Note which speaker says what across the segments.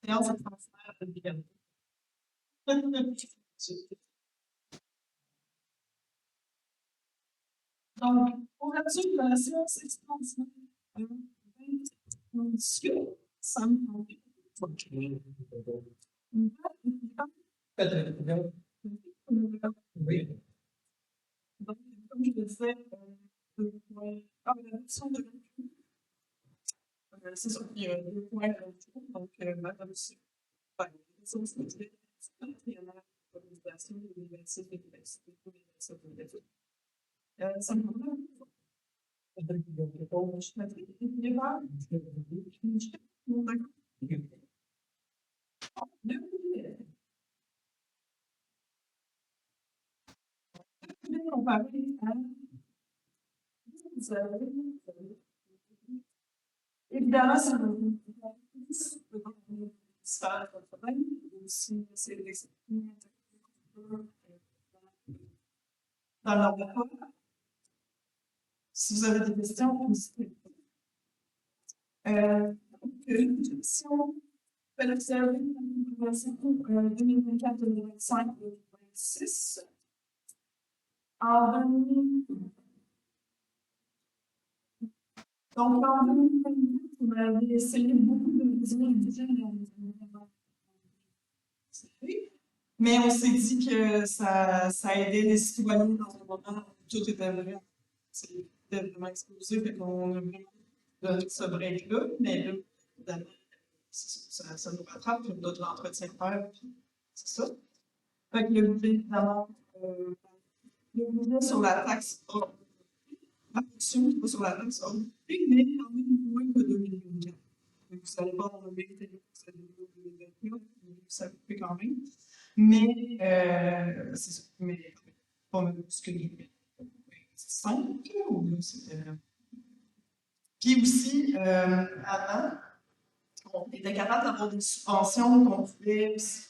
Speaker 1: séance extraordinaire de l'égalité. Donc, ouverture de la séance extraordinaire de 20 ça me semble. Oui. Donc, comme je le disais, la version de c'est sûr qu'il y a 2 points à l'autre. Donc, la version, c'est l'organisation de l'université de l'université de l'université. Ça me semble. Évidemment, c'est dans leur rapport. Si vous avez des questions, n'hésitez pas. Si on peut observer la convention 2024-2025-2026, donc en 2024, on avait essayé beaucoup de résumer le budget, mais on s'est dit que ça aidait les citoyens dans un moment où tout était vraiment explosé, fait qu'on a vraiment donné ce break-là, mais là, évidemment, ça nous rattrape, puis d'autres entretiens à faire, c'est ça. Fait que le budget, évidemment, le budget sur la taxe a augmenté, sur la taxe a augmenté, mais quand même moins que 2024. Vous n'allez pas dans le mérite que ça a 2024, ça fait quand même. Mais c'est ça. Mais pas plus que 5 ou là, c'était. Puis aussi, avant, on était capable d'avoir des subventions qu'on pouvait aussi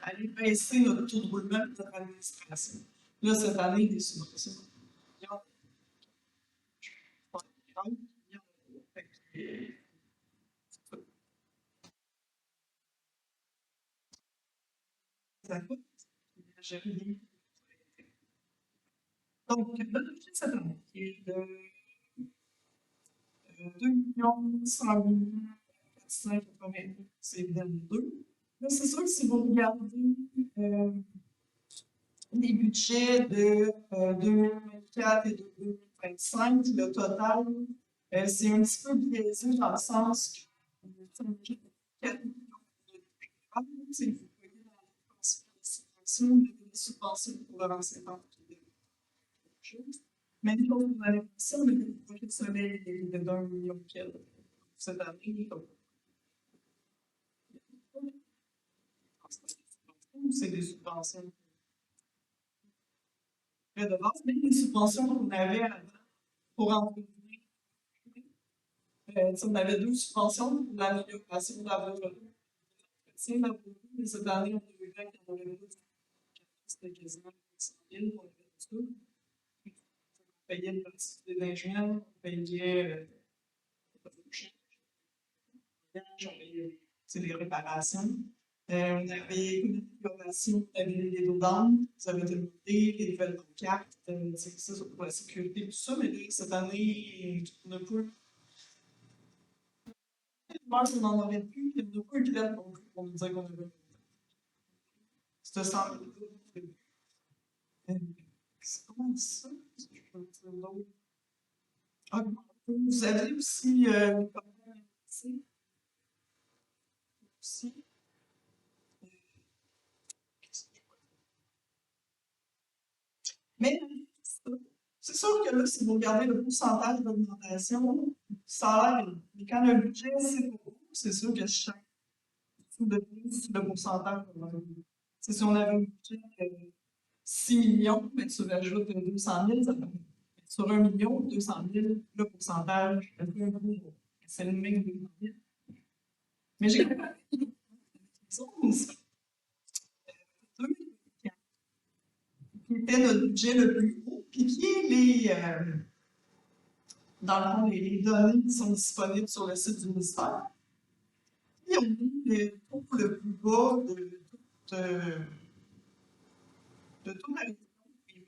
Speaker 1: aller baisser notre taux de roulement de notre administration. Là, cette année, des subventions. Ça coûte. Donc, le budget de cette année est de 2 100 480 c'est 22. Là, c'est sûr que si vous regardez les budgets de 2024 et de 2025, le total, c'est un petit peu biaisé dans le sens que 4 millions de c'est vous voyez dans les subventions pour le renseignement. Même chose, vous allez voir ça, mais le projet de soleil est de 1 million cette année. C'est des subventions. De base, mais les subventions qu'on avait avant pour entretenir. On avait 2 subventions pour l'amélioration de la voirie. Mais cette année, on a eu quand on avait c'était quasiment 100 000 pour les tout. On payait le petit déneigement, on payait les réparations. On avait une amélioration de l'habilité des dos d'âme, ça avait été monté, les nouvelles pancartes, ça pour la sécurité, tout ça, mais là, cette année, on n'a pas. Je pense qu'on n'en aurait plus, il y a beaucoup de lettres non plus pour nous dire qu'on avait. C'était 100 000. Comment on dit ça? Vous avez aussi aussi. Mais c'est sûr que là, si vous regardez le pourcentage d'augmentation, ça a l'air. Mais quand le budget, c'est beaucoup, c'est sûr que chaque de plus, le pourcentage. Si on avait un budget de 6 millions, mais tu rajoutes 200 000, ça fait. Sur 1 million, 200 000, le pourcentage, c'est le même 200 000. Mais j'ai qui était notre budget le plus haut, puis qui est dans le fond, les données qui sont disponibles sur le site du ministère. on est le taux le plus bas de toute la région, et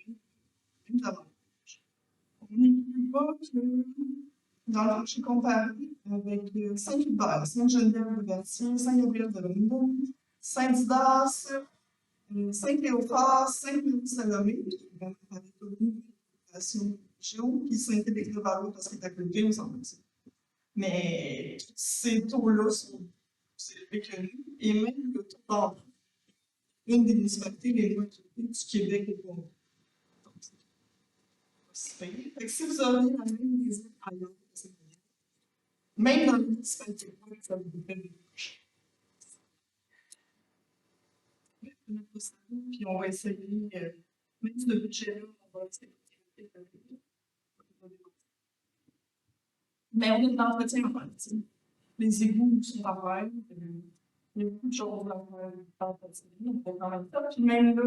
Speaker 1: même davantage. On est plus bas que dans le marché comparé avec Saint-Hubert, Sainte-Geneviève-de-Berthier, Saint-Gabriel-de-Londres, Saint-Didas, Saint-Léophard, Saint-Louis-Salomé, qui est vraiment avec une population région, puis Saint-Étienne-de-Valois parce qu'il est à côté, on s'en fout. Mais ces taux-là sont plus élevés que nous, et même le taux d'emploi, une des municipalités les moins équipées du Québec au monde. Donc, c'est pas si pire. Fait que si vous avez la même maison ailleurs, c'est bien. Même dans les municipalités, ça vous fait des bouches. Puis on va essayer, même ce budget-là, on va essayer de. Mais on est dans l'entretien en fait. Les égouts sont à faire. Il y a beaucoup de choses à faire dans l'entretien. Donc, en même temps, puis même là,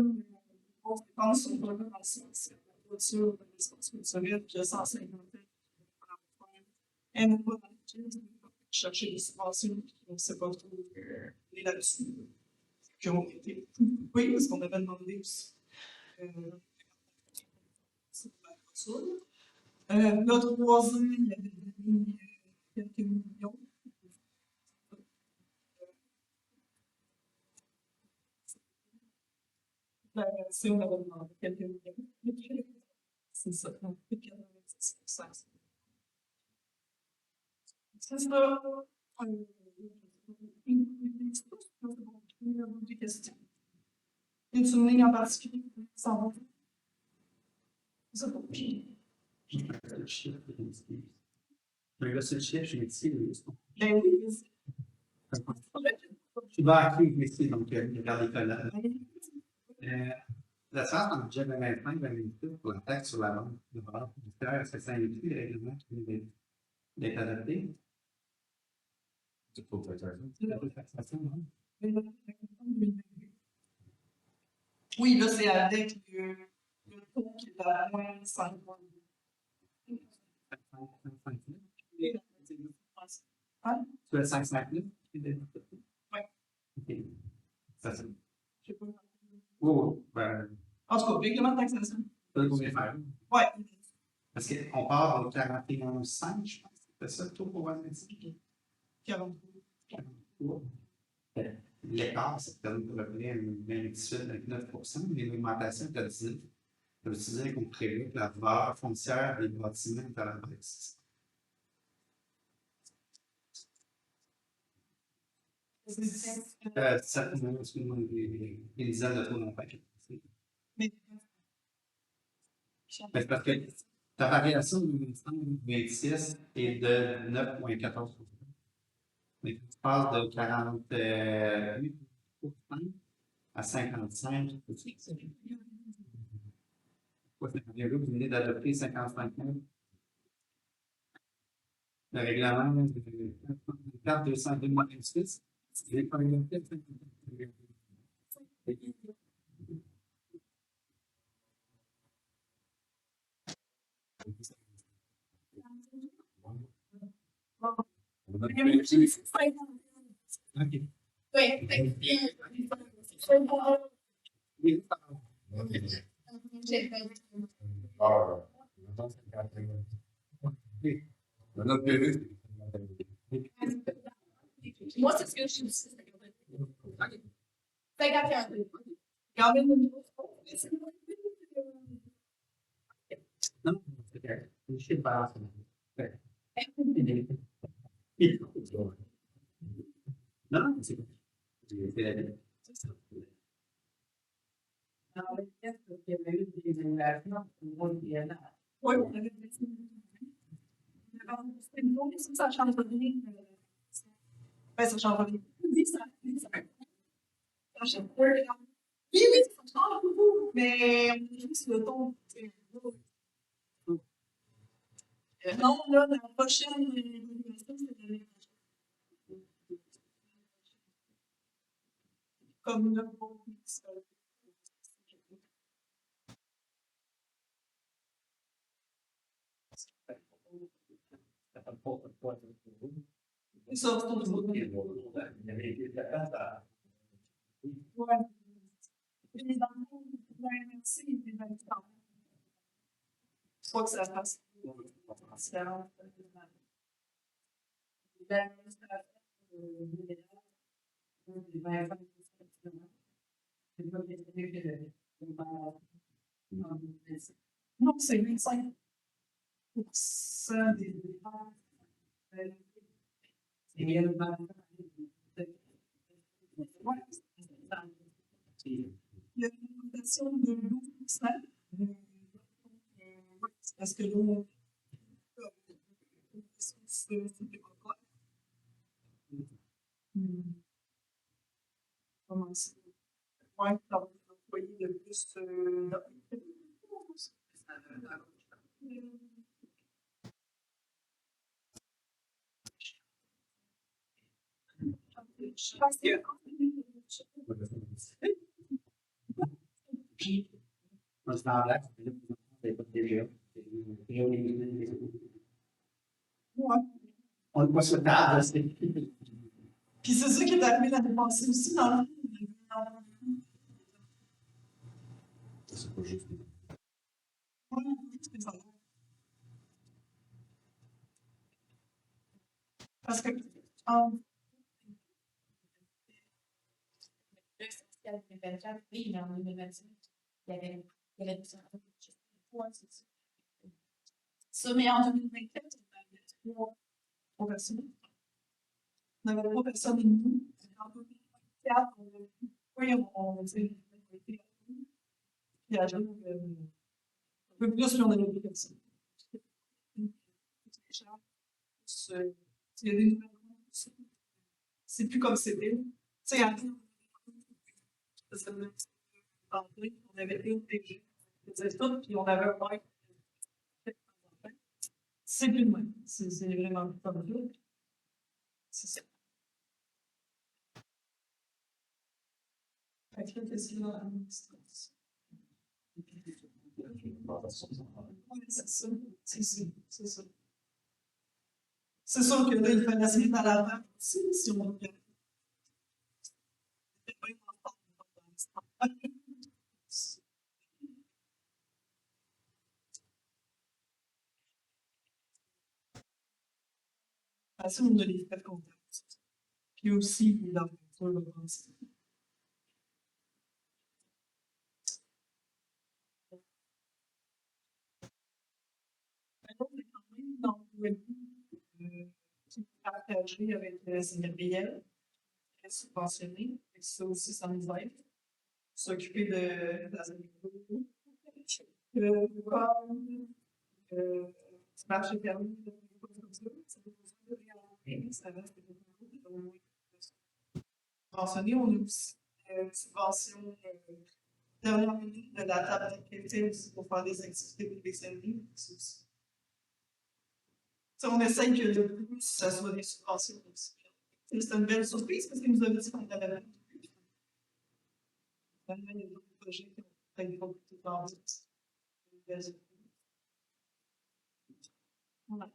Speaker 1: on dépense sur le programme en sciences. La voiture, l'espace culturel, puis il y a 150 elle n'a pas dans le chercher des subventions, puis on ne sait pas trop aller là-dessus. Qui ont été coupés parce qu'on avait demandé aussi. C'est pas ça. L'autre voisin, il avait donné quelques millions. Si on avait demandé quelques millions. C'est ça, donc plus de 90%. C'est ça. Des questions. Y a-t-il une ligne en particulier sans bon? C'est ça.
Speaker 2: Le seul chef, je vais ici.
Speaker 1: Ben oui,
Speaker 2: Je suis banquier ici, donc regardez là. La séance dans le budget 2025-2028 pour la taxe sur la vente de valeur publicitaire, est-ce que ça inclut les règlements qui viennent d'être adoptés? C'est pour la taxation, non?
Speaker 1: oui, là, c'est avec le taux qui est à moins 5 points. Hein?
Speaker 2: Tu as 5,59? Oui. OK. Ça, c'est.
Speaker 1: Je sais pas.
Speaker 2: Oh, ben,
Speaker 1: En tout cas, règlement de taxation.
Speaker 2: ça, vous pouvez faire.
Speaker 1: Ouais.
Speaker 2: Parce qu'on part de 41,5, je pense. C'est ça le taux pour 25?
Speaker 1: 43.
Speaker 2: L'écart, c'est à peu près 28,9 %, mais l'augmentation est à 19. Ça veut dire qu'on prévoit que la valeur foncière des bâtiments est à la baisse. Ça, excuse-moi, une dizaine de taux d'impact.
Speaker 1: Mais
Speaker 2: C'est parce que ta variation de 26 est de 9,14 %. Mais quand tu passes de 48 à 55, vous venez d'adopter 55 000. Le règlement 4-202-6, c'est pas une OK.
Speaker 3: Moi, c'est ce que je dis. 51.
Speaker 1: Regardez le niveau.
Speaker 2: Non, c'est clair. Je sais pas. Non, c'est bon. C'est ça.
Speaker 3: Dans le fait qu'il y avait eu des évaluations au niveau du DNR.
Speaker 1: Oui, on avait des c'est nouveau, mais ça change rien. Ben, ça change rien. Oui, ça change rien. Oui, oui, ça change beaucoup. Mais on est juste le ton. Non, là, la prochaine évaluation, c'est l'année prochaine. Comme là, pour ça, c'est autre chose.
Speaker 2: Il y avait été capable
Speaker 1: Ouais. Et dans le fond, la MRC, il est valide quand même. Je crois que ça passe. Différent.
Speaker 3: L'administration libérale, des 20 ans, c'est pas bien que
Speaker 1: Non, c'est 25% des dépenses.
Speaker 3: il y a le 20
Speaker 1: Ouais, il y a une augmentation de 12%. C'est parce que l'eau, c'est pas comment ça? Ouais, t'as employé de plus. Je pense que.
Speaker 2: un semblable, c'est pas déjà.
Speaker 1: Ouais.
Speaker 2: On n'est pas souhaitable, c'est.
Speaker 1: Puis c'est ça qui est arrivé l'année passée aussi, dans le fond.
Speaker 4: C'est pas juste.
Speaker 1: Ouais, c'est ça. Parce que.
Speaker 5: Le social 2024, oui, mais en 2025, il y avait des
Speaker 1: Ouais, c'est ça. Ça, mais en 2024, on avait trois personnes. On avait 3 personnes et demie. En 2024, on avait oui, on était puis à un peu plus, puis on avait 2 personnes. Il y a des nouvelles choses. C'est plus comme c'était. Tu sais, avant, on avait une DG, tout, puis on avait un mec. C'est plus de même. C'est vraiment plus comme ça. C'est ça. Fait que là, qu'est-ce qu'il y a dans l'administration? Oui, c'est ça. C'est ça. C'est ça. C'est sûr que là, il fallait se mettre à la table aussi, si on regarde. Façon de les faire comptables. Puis aussi, dans le français. On est quand même dans le web qui est partagé avec le CNRBL, qui est subventionné. Et ça aussi, ça nous aide. S'occuper de la zone du marché permis, comme ça, ça reste subventionné. On a aussi une subvention dernière minute de la table d'activité aussi pour faire des activités pour les amis. On essaye que le plus, ça soit des subventions aussi. C'est une belle surprise parce qu'ils nous avaient dit qu'on avait la il y a d'autres projets qui ont fait beaucoup de temps. Voilà.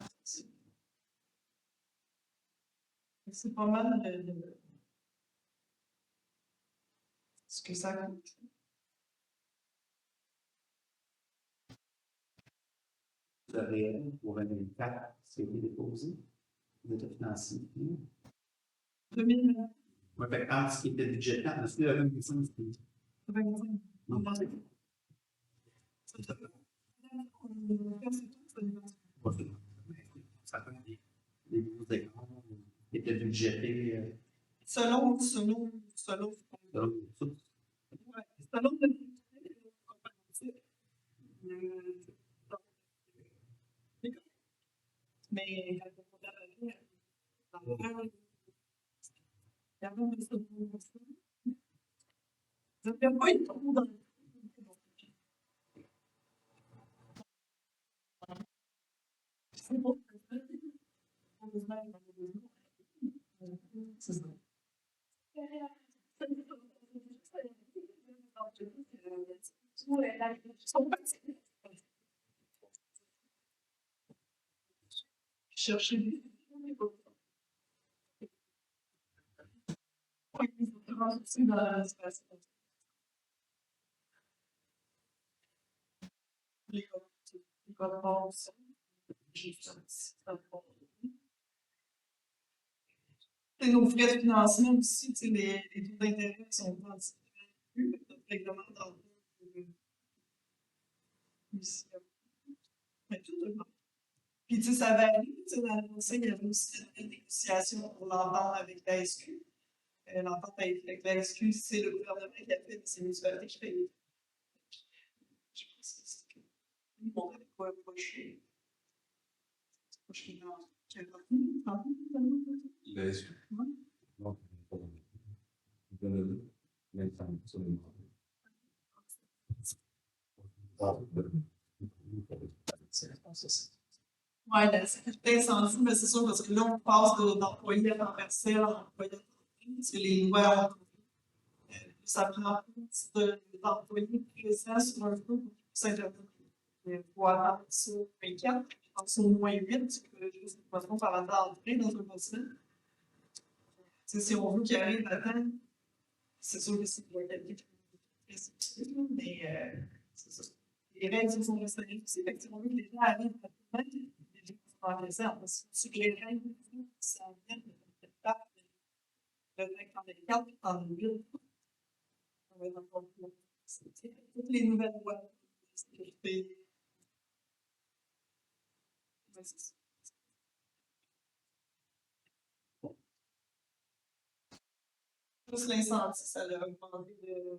Speaker 1: C'est pas mal de ce que ça coûte.
Speaker 2: Le réel pour 2024, c'est été déposé. L'état financier.
Speaker 1: 2025.
Speaker 2: Oui, fait entre ce qui était budgétaire, est-ce qu'il y avait une question? Non. Ça fait des gros écarts qui étaient budgétés.
Speaker 1: Selon
Speaker 2: Selon
Speaker 1: le comparatif. Mais quand on regarde je ne fais pas une trou dans le c'est bon. C'est ça. Chercher des pense aussi dans la situation. Les codes forts aussi. Et nos frais de financement aussi, les taux d'intérêt sont pas plus, notre règlement d'emprunt ici. Mais tout augmente. Puis, ça varie. Dans le conseil, il y avait aussi une négociation pour l'entente avec la SQ. L'entente avec la SQ, c'est le gouvernement qui a fait, c'est les municipalités qui payent. Je pense que c'est que. Nous, on avait quoi approché? Approché dans 40 000, 30 000,
Speaker 4: La SQ.
Speaker 1: Ouais.
Speaker 4: Non,
Speaker 1: Oui, la sécurité incendie, mais c'est sûr, parce que là, on passe d'employé à temps partiel à employé à temps plein, parce que les lois ont ça prend plus d'employés présents sur un feu pour qu'ils puissent intervenir. Il faut attendre ça 24, c'est au moins 8, c'est que juste une façon par d'entrer dans un bâtiment. Si on veut qu'il arrive à temps, c'est sûr que c'est pour quelqu'un qui est mais c'est ça. Les règles sont restreignées aussi, fait que si on veut que les gens arrivent à temps, les gens sont en réserve. Si les règles ça vient de pas, le fait qu'on ait 4, en 8, on va être encore plus. Toutes les nouvelles lois de sécurité. Ouais, c'est ça. Plus l'incendie, ça a augmenté de.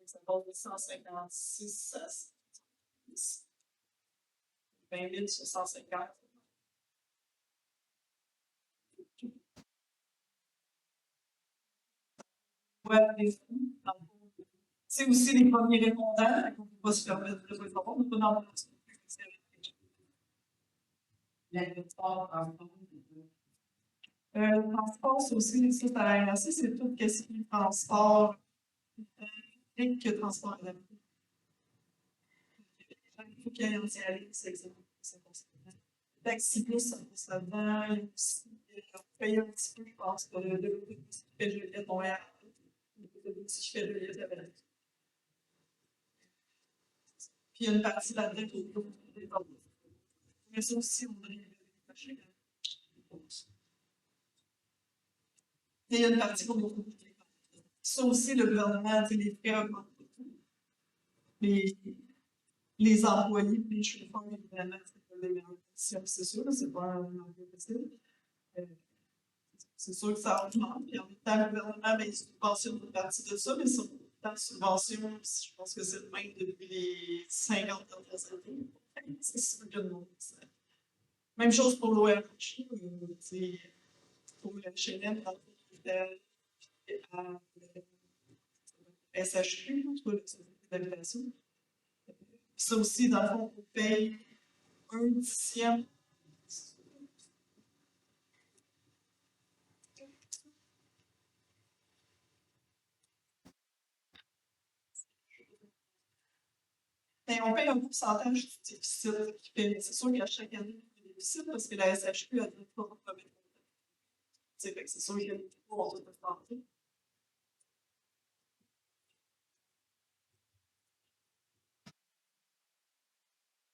Speaker 1: Ça passe de 156 à 110. 20 000 sur 150. Ouais, c'est aussi les premiers répondants, on ne peut pas se permettre de le savoir, on peut dans le transport, c'est aussi les sites à la RAC, c'est tout ce qui est transport public que transport adapté. Il faut qu'il y ait un aller, c'est exactement ça. Taxi plus, ça vend, il y a aussi payer un petit peu, je pense, pour le l'autobus qui fait Juliette Montréal, l'autobus qui fait Juliette la Vallée. Puis il y a une partie là-dedans qui est pour les autres. Mais ça aussi, on devrait les cacher. Il y a une partie pour nous. Ça aussi, le gouvernement, les frais augmentent. Les employés et les chauffeurs, évidemment, c'est pas les meilleures conditions, c'est sûr, c'est pas un emploi possible. C'est sûr que ça augmente. Puis en même temps, le gouvernement, il subventionne une partie de ça, mais son subvention, je pense que c'est le même depuis les 50 dernières années. C'est sûr que non. Même chose pour l'ORH. Pour le HLM, dans le SHU, le Société d'habitation. Ça aussi, dans le fond, on paye 1/10. Mais on paye un pourcentage du déficit qui paye. C'est sûr qu'à chaque année, il y a des déficits parce que la SHU a des pas de c'est sûr qu'il y a des cours en toute santé.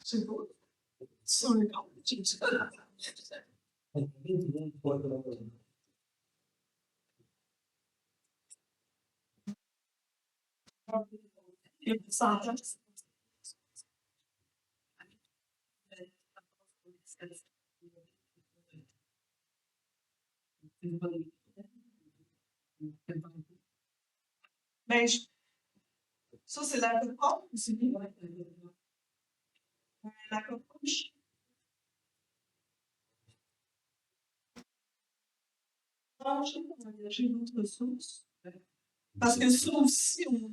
Speaker 1: C'est beau. C'est un grand. Le pourcentage. Ben, ça, c'est la coupon ou c'est bien? La coupon, j'ai engagé d'autres sources. Parce que ça aussi, ouais,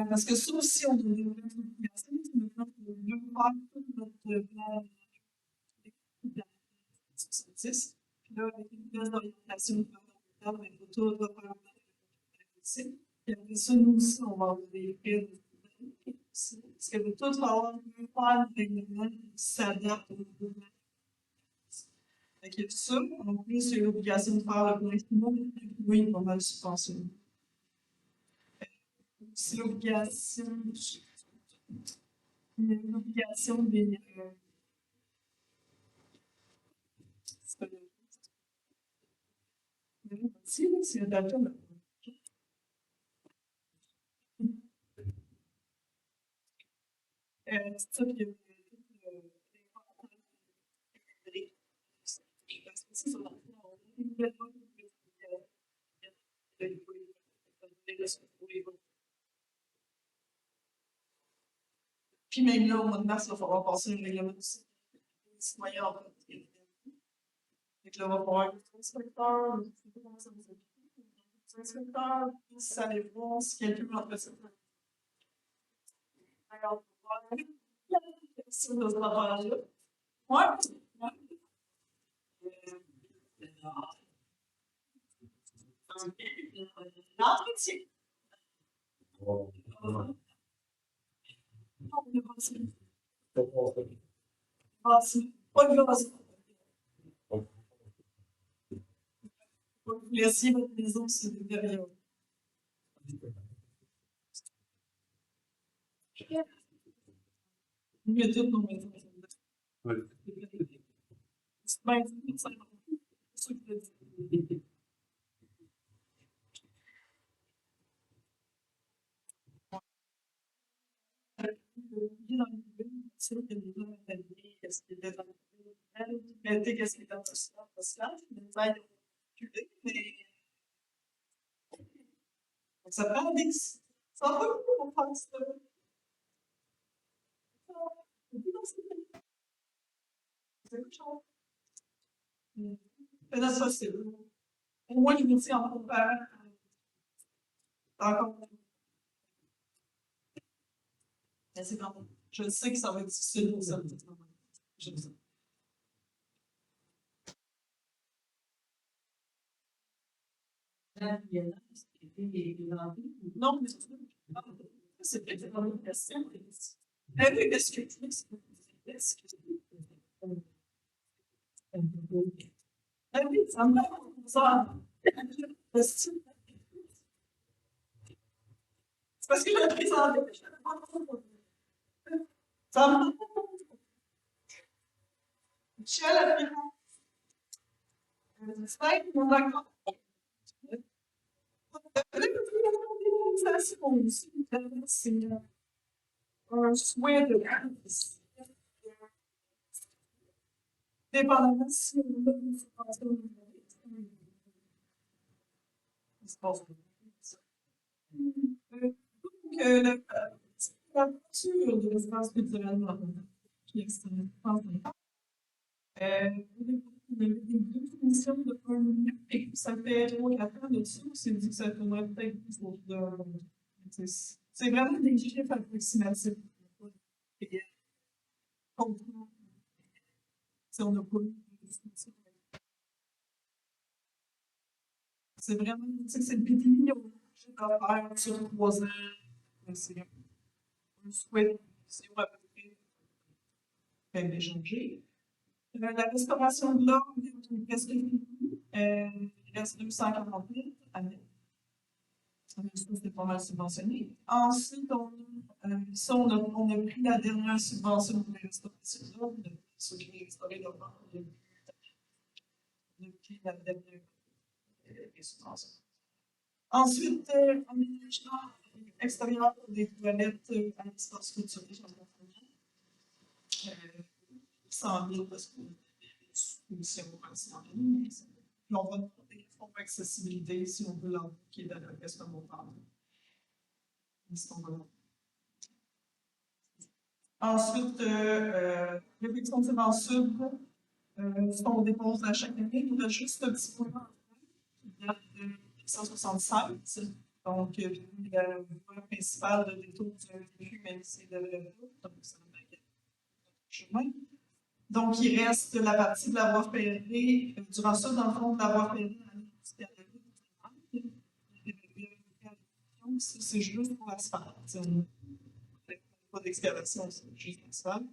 Speaker 1: parce que ça aussi, on doit développer une application, maintenant, on veut faire tout notre plan de 70. Puis là, avec une pièce d'orientation, il faut tout refaire ici. Puis après ça, nous aussi, on va avoir des frais de parce que de tout falloir faire un règlement qui s'adapte au mouvement. Fait qu'il y a ça. En plus, il y a l'obligation de faire le plan climat. Oui, pas mal subventionné. C'est l'obligation. Il y a l'obligation des. C'est pas c'est le data, là. C'est ça qui est. Puis même là, au mois de mars, il va falloir passer une règlement aussi. Les citoyens en fait. Fait que là, on va voir les inspecteurs, les inspecteurs, ça allait voir si quelqu'un en fait ça. Alors, sur nos affaires-là. Ouais. L'entretien. Pas de gaz. Vous laissez votre maison sur des périodes. Mieux tout nos maisons.
Speaker 2: Oui.
Speaker 1: C'est bien dit, c'est ça que je dis. Dans le milieu, c'est sûr que les gens appellent qu'est-ce qui était dans le milieu, qu'est-ce qui était dans le slash, mais ça, ils ont reculé, mais ça prend des. Ça va beaucoup pour faire ça. C'est autre chose. Mais là, ça, c'est. Au moins, je me dis en compare. Encore. Mais c'est quand même. Je sais que ça va être difficile pour ça. Je sais. Non, mais c'est peut-être une question. Ah oui, est-ce que ah oui, ça me ça. C'est parce que je l'ai présenté. Ça me Michel a pris mon d'accord. C'est un souhait de dépendamment si on a une subvention ou donc, la culture de l'espace culturel qui est extrêmement important. On avait des deux commissions de 1 million, et puis ça fait 3-4 ans de-dessus, on s'est dit que ça tournerait peut-être plus autour de 1 million. C'est vraiment des chiffres approximatifs. Et, comprendre si on n'a pas eu de discussion. C'est vraiment, tu sais, c'est le PTI, on a faire sur 3 ans. C'est un souhait, si on va peut-être d'échanger. La restauration de l'ordre est presque finie. Il reste 240 000 années. Ça, c'était pas mal subventionné. Ensuite, ça, on a pris la dernière subvention pour les restaurations de l'ordre, ceux qui ont restauré leur ordre. On a pris la dernière subvention. Ensuite, aménagement extérieur pour des toilettes à l'espace culturel. 100 000 parce que c'est un 100 000, mais on va demander des fonds d'accessibilité si on veut l'embarquer dans le reste de mon temps. Ensuite, réflexion de sub, ce qu'on dépose à chaque année, il y a juste un petit point qui date de 1976. Donc, le point principal de détour du début, même si c'est de donc ça va être chemin. Donc, il reste la partie de la voie ferrée. Durant ça, dans le fond, de la voie ferrée, c'est juste pour l'asphalte. Pas d'excavation, c'est juste l'asphalte.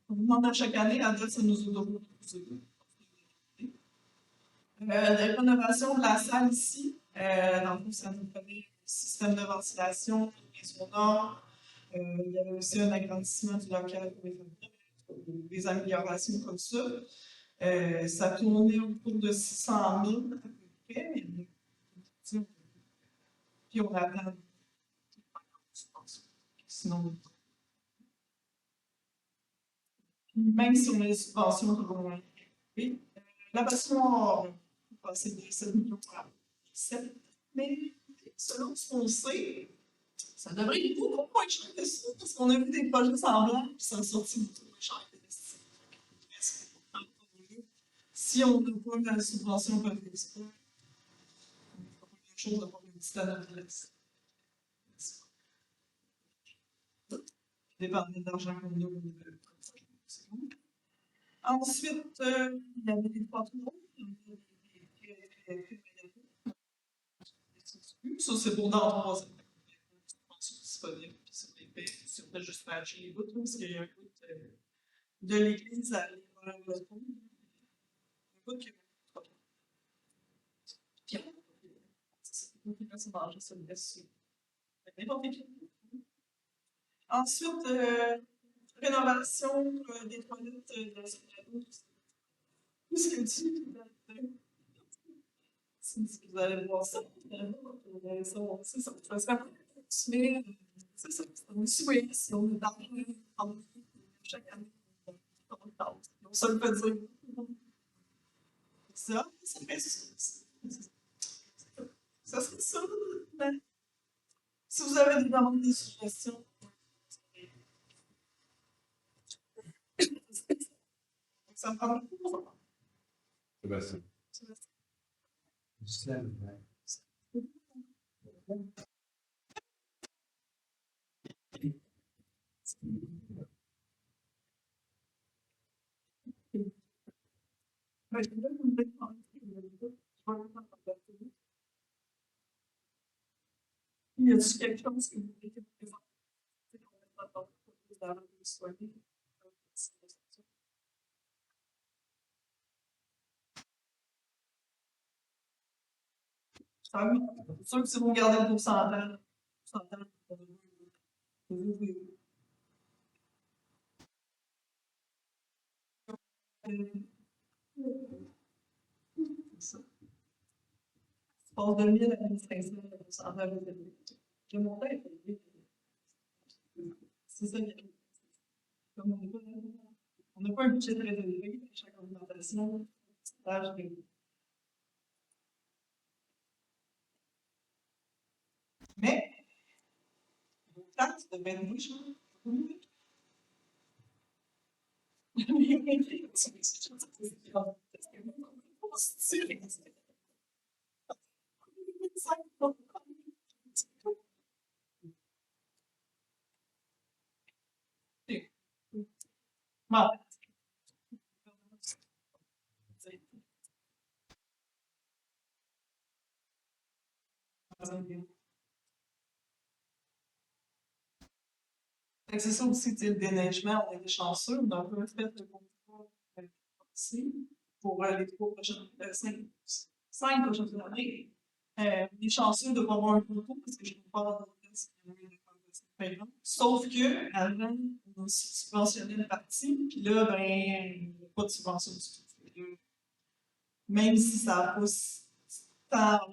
Speaker 1: On demande à chaque année, à dire ça nous a donné De rénovation de la salle ici. Dans le fond, ça nous prenait un système de ventilation, les nord. Il y avait aussi un agrandissement du local pour les familles, des améliorations comme ça. Ça tournait autour de 600 000 à peu près, mais puis on attend. Sinon, puis même si on a les subventions pour loin. Oui. La passoire, on passait de 7 millions à 7, mais selon ce qu'on sait, ça devrait être beaucoup moins cher que ça, parce qu'on a vu des projets semblables, puis ça a sorti beaucoup moins cher que ça. Si on n'a pas la subvention pour les sports, on n'a pas quelque chose à faire une petite adresse. Dépendant de l'argent qu'on a. Ensuite, il y avait les trois tours. Ça, c'est pour dans 3 ans. C'est disponible. Puis c'est épais. Si on fait juste patcher les bouts, parce qu'il y a un bout de l'église à aller vers le pont. Un bout qui est pas trop. Puis on va se manger ça dessus. N'importe qui. Ensuite, rénovation des toilettes de la salle de tout ce que tu si vous allez voir ça, c'est ça. Ça serait continuer. C'est ça. C'est une situation d'argent chaque année. Ça le peut dire. Ça fait ça. Ça serait ça. Ben, si vous avez des demandes, des suggestions, ça me prend beaucoup.
Speaker 4: Sébastien.
Speaker 1: Y a-t-il quelque chose que vous voulez que vous présentez? Ah oui, c'est sûr que si vous regardez le pourcentage, oui. Ça. Tu passes de 1000 à 1500, le pourcentage est élevé. Le montant est élevé. C'est ça qui est. Comme on n'a pas un budget très élevé, chaque augmentation, le pourcentage est élevé. Mais, vos taxes de 22 jours, Bon. C'est ça aussi, le déneigement, on était chanceux, on a un peu fait le contrat ici pour les 3 prochaines, 5 prochaines années. On est chanceux de ne pas avoir un concours parce que je ne peux pas avoir de paiement. Sauf que, avant, on subventionnait une partie, puis là, ben, il n'y a pas de subvention du tout. Même si ça n'a pas ça a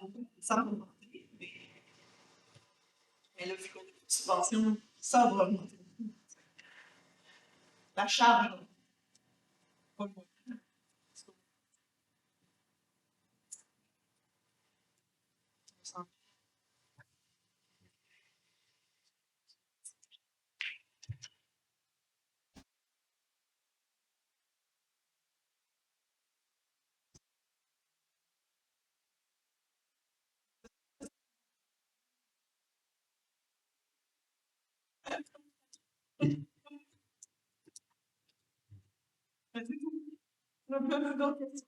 Speaker 1: augmenté, mais là, vu qu'on a une subvention, ça va augmenter. La charge, pas le moyen. Un peu d'autres questions.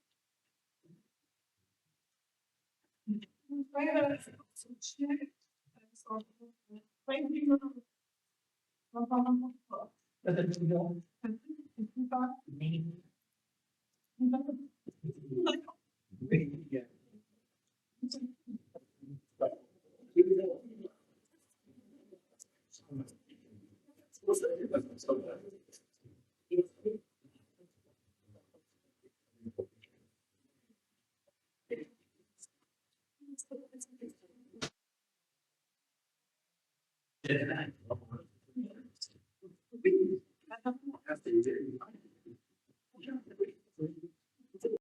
Speaker 2: Oui.